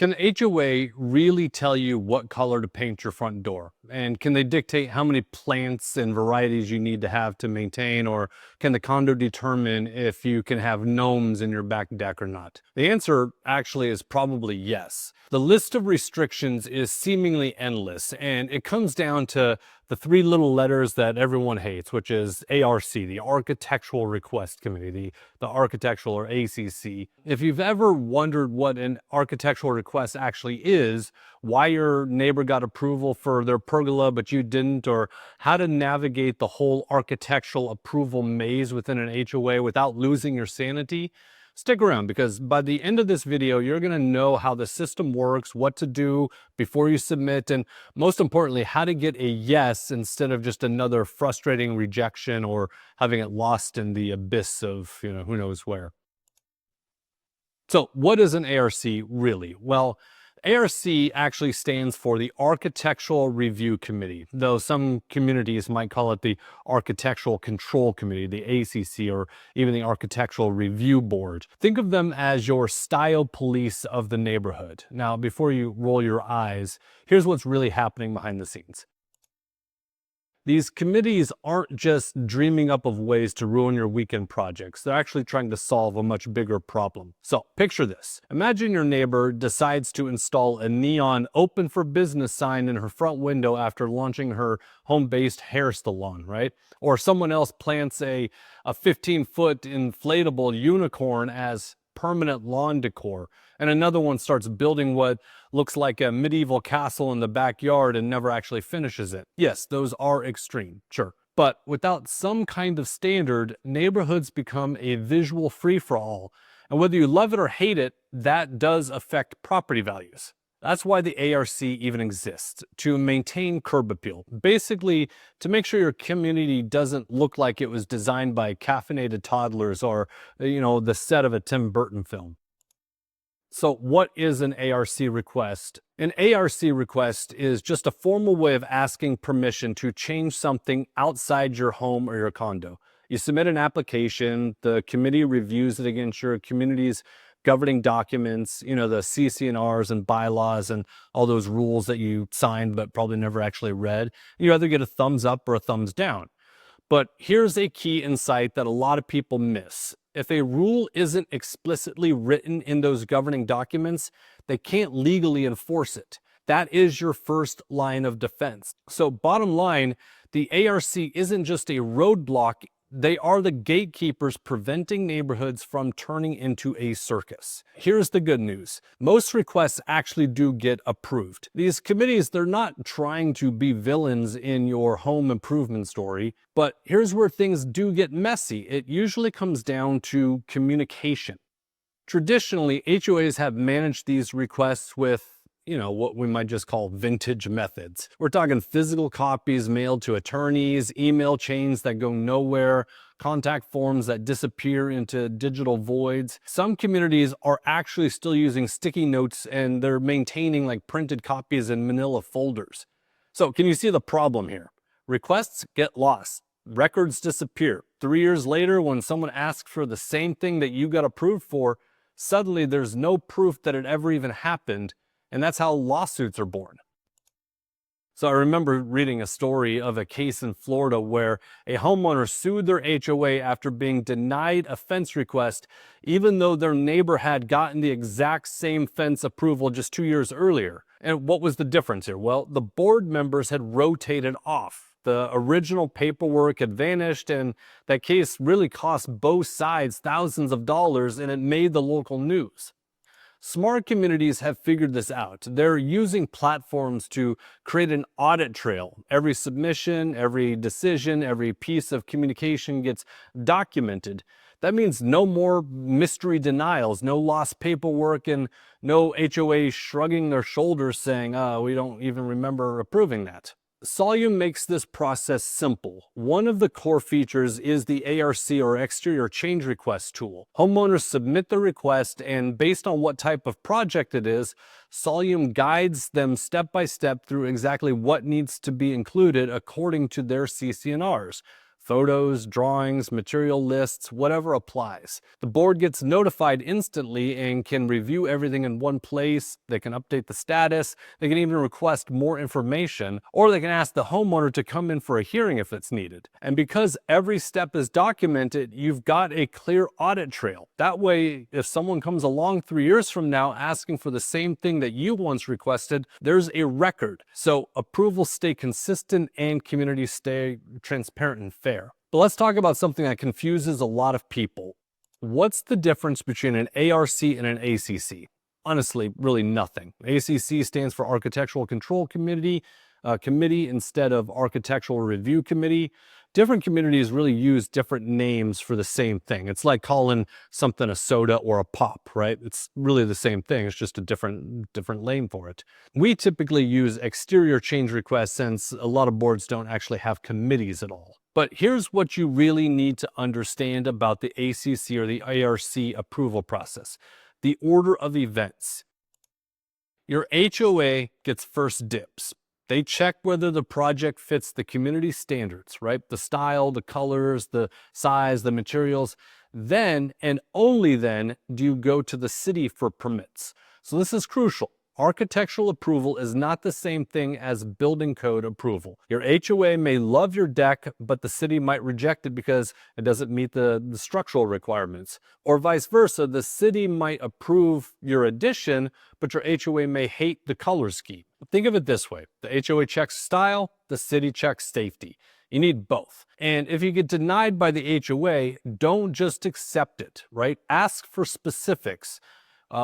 Can the HOA really tell you what color to paint your front door? And can they dictate how many plants and varieties you need to have to maintain? Or can the condo determine if you can have gnomes in your back deck or not? The answer actually is probably yes. The list of restrictions is seemingly endless, and it comes down to the three little letters that everyone hates, which is ARC, the Architectural Request Committee, the Architectural or ACC. If you've ever wondered what an architectural request actually is, why your neighbor got approval for their pergola but you didn't, or how to navigate the whole architectural approval maze within an HOA without losing your sanity, stick around, because by the end of this video, you're going to know how the system works, what to do before you submit, and most importantly, how to get a yes instead of just another frustrating rejection or having it lost in the abyss of, who knows where. So what is an ARC really? Well, ARC actually stands for the Architectural Review Committee, though some communities might call it the Architectural Control Committee, the ACC, or even the Architectural Review Board. Think of them as your style police of the neighborhood. Now, before you roll your eyes, here's what's really happening behind the scenes. These committees aren't just dreaming up of ways to ruin your weekend projects. They're actually trying to solve a much bigger problem. So picture this. Imagine your neighbor decides to install a neon open for business sign in her front window after launching her home-based hair salon, right? Or someone else plants a 15-foot inflatable unicorn as permanent lawn decor, and another one starts building what looks like a medieval castle in the backyard and never actually finishes it. Yes, those are extreme, sure. But without some kind of standard, neighborhoods become a visual free-for-all. And whether you love it or hate it, that does affect property values. That's why the ARC even exists, to maintain curb appeal. Basically, to make sure your community doesn't look like it was designed by caffeinated toddlers or, the set of a Tim Burton film. So what is an ARC request? An ARC request is just a formal way of asking permission to change something outside your home or your condo. You submit an application, the committee reviews it against your community's governing documents, the CC&Rs and bylaws and all those rules that you signed but probably never actually read. You either get a thumbs up or a thumbs down. But here's a key insight that a lot of people miss. If a rule isn't explicitly written in those governing documents, they can't legally enforce it. That is your first line of defense. So bottom line, the ARC isn't just a roadblock. They are the gatekeepers preventing neighborhoods from turning into a circus. Here's the good news. Most requests actually do get approved. These committees, they're not trying to be villains in your home improvement story, but here's where things do get messy. It usually comes down to communication. Traditionally, HOAs have managed these requests with what we might just call vintage methods. We're talking physical copies mailed to attorneys, email chains that go nowhere, contact forms that disappear into digital voids. Some communities are actually still using sticky notes and they're maintaining like printed copies in manila folders. So can you see the problem here? Requests get lost. Records disappear. 3 years later, when someone asks for the same thing that you got approved for, suddenly there's no proof that it ever even happened. And that's how lawsuits are born. So I remember reading a story of a case in Florida where a homeowner sued their HOA after being denied a fence request, even though their neighbor had gotten the exact same fence approval just 2 years earlier. And what was the difference here? Well, the board members had rotated off. The original paperwork had vanished, and that case really cost both sides thousands of dollars, and it made the local news. Smart communities have figured this out. They're using platforms to create an audit trail. Every submission, every decision, every piece of communication gets documented. That means no more mystery denials, no lost paperwork, and no HOA shrugging their shoulders saying, we don't even remember approving that. Solium makes this process simple. One of the core features is the ARC or Exterior Change Request tool. Homeowners submit the request, and based on what type of project it is, Solium guides them step by step through exactly what needs to be included according to their CC&Rs. photos, drawings, material lists, whatever applies. The board gets notified instantly and can review everything in one place. They can update the status. They can even request more information, or they can ask the homeowner to come in for a hearing if it's needed. And because every step is documented, you've got a clear audit trail. That way, if someone comes along 3 years from now asking for the same thing that you once requested, there's a record. So approvals stay consistent and communities stay transparent and fair. But let's talk about something that confuses a lot of people. What's the difference between an ARC and an ACC? Honestly, really nothing. ACC stands for Architectural Control Committee instead of Architectural Review Committee. Different communities really use different names for the same thing. It's like calling something a soda or a pop, right? It's really the same thing. It's just a different name for it. We typically use exterior change requests since a lot of boards don't actually have committees at all. But here's what you really need to understand about the ACC or the ARC approval process. The order of events. Your HOA gets first dibs. They check whether the project fits the community standards, right? The style, the colors, the size, the materials. Then, and only then, do you go to the city for permits. So this is crucial. Architectural approval is not the same thing as building code approval. Your HOA may love your deck, but the city might reject it because it doesn't meet the structural requirements. Or vice versa, the city might approve your addition, but your HOA may hate the color scheme. Think of it this way. The HOA checks style, the city checks safety. You need both. And if you get denied by the HOA, don't just accept it, right? Ask for specifics.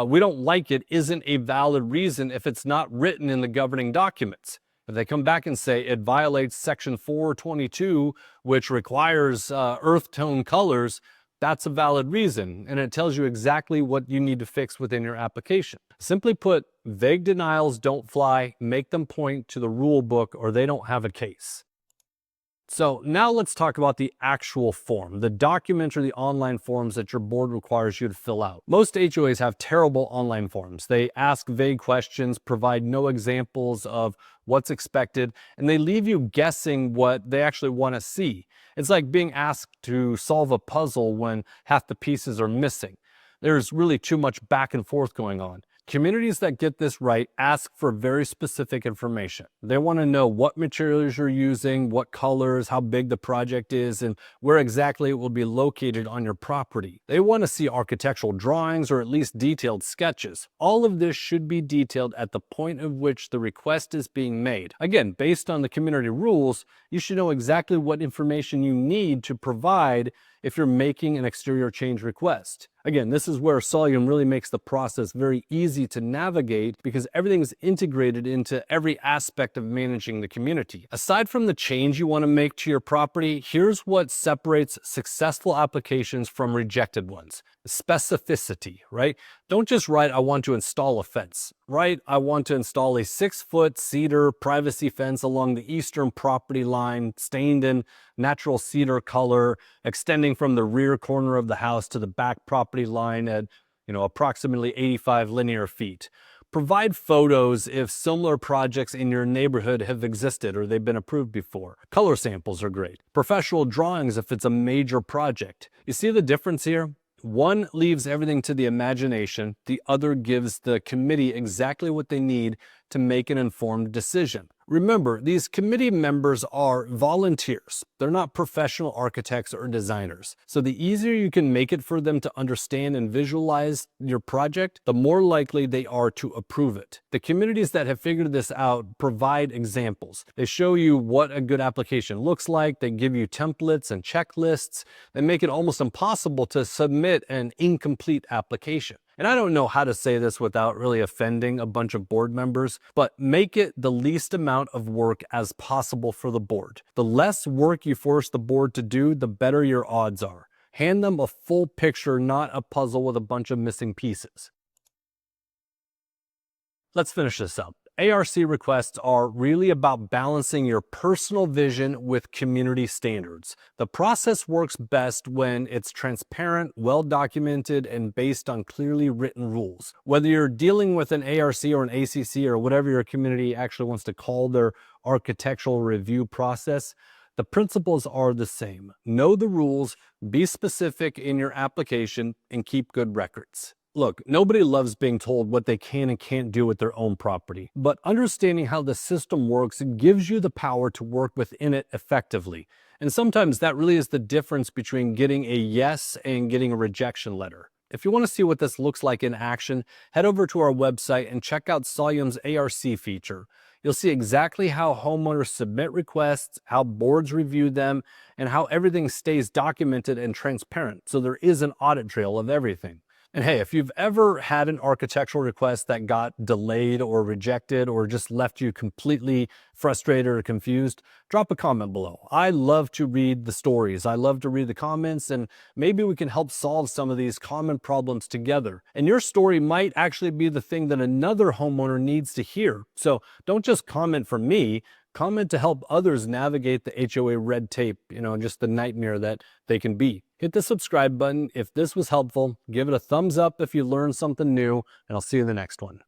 We don't like it isn't a valid reason if it's not written in the governing documents. If they come back and say it violates section 422, which requires earth tone colors, that's a valid reason, and it tells you exactly what you need to fix within your application. Simply put, vague denials don't fly. Make them point to the rule book or they don't have a case. So now let's talk about the actual form, the document or the online forms that your board requires you to fill out. Most HOAs have terrible online forms. They ask vague questions, provide no examples of what's expected, and they leave you guessing what they actually want to see. It's like being asked to solve a puzzle when half the pieces are missing. There's really too much back and forth going on. Communities that get this right ask for very specific information. They want to know what materials you're using, what colors, how big the project is, and where exactly it will be located on your property. They want to see architectural drawings or at least detailed sketches. All of this should be detailed at the point of which the request is being made. Again, based on the community rules, you should know exactly what information you need to provide if you're making an exterior change request. Again, this is where Solium really makes the process very easy to navigate because everything is integrated into every aspect of managing the community. Aside from the change you want to make to your property, here's what separates successful applications from rejected ones. Specificity, right? Don't just write, I want to install a fence. Write, I want to install a 6-foot cedar privacy fence along the eastern property line, stained in natural cedar color, extending from the rear corner of the house to the back property line at, approximately 85 linear feet. Provide photos if similar projects in your neighborhood have existed or they've been approved before. Color samples are great. Professional drawings if it's a major project. You see the difference here? One leaves everything to the imagination. The other gives the committee exactly what they need to make an informed decision. Remember, these committee members are volunteers. They're not professional architects or designers. So the easier you can make it for them to understand and visualize your project, the more likely they are to approve it. The communities that have figured this out provide examples. They show you what a good application looks like. They give you templates and checklists. They make it almost impossible to submit an incomplete application. And I don't know how to say this without really offending a bunch of board members, but make it the least amount of work as possible for the board. The less work you force the board to do, the better your odds are. Hand them a full picture, not a puzzle with a bunch of missing pieces. Let's finish this up. ARC requests are really about balancing your personal vision with community standards. The process works best when it's transparent, well-documented, and based on clearly written rules. Whether you're dealing with an ARC or an ACC or whatever your community actually wants to call their architectural review process, The principles are the same. Know the rules, be specific in your application, and keep good records. Look, nobody loves being told what they can and can't do with their own property, but understanding how the system works gives you the power to work within it effectively. And sometimes that really is the difference between getting a yes and getting a rejection letter. If you want to see what this looks like in action, head over to our website and check out Solium's ARC feature. You'll see exactly how homeowners submit requests, how boards review them, and how everything stays documented and transparent, so there is an audit trail of everything. And hey, if you've ever had an architectural request that got delayed or rejected or just left you completely frustrated or confused, drop a comment below. I love to read the stories. I love to read the comments, and maybe we can help solve some of these common problems together. And your story might actually be the thing that another homeowner needs to hear. So don't just comment for me. Comment to help others navigate the HOA red tape, just the nightmare that they can be. Hit the subscribe button if this was helpful. Give it a thumbs up if you learned something new, and I'll see you in the next one.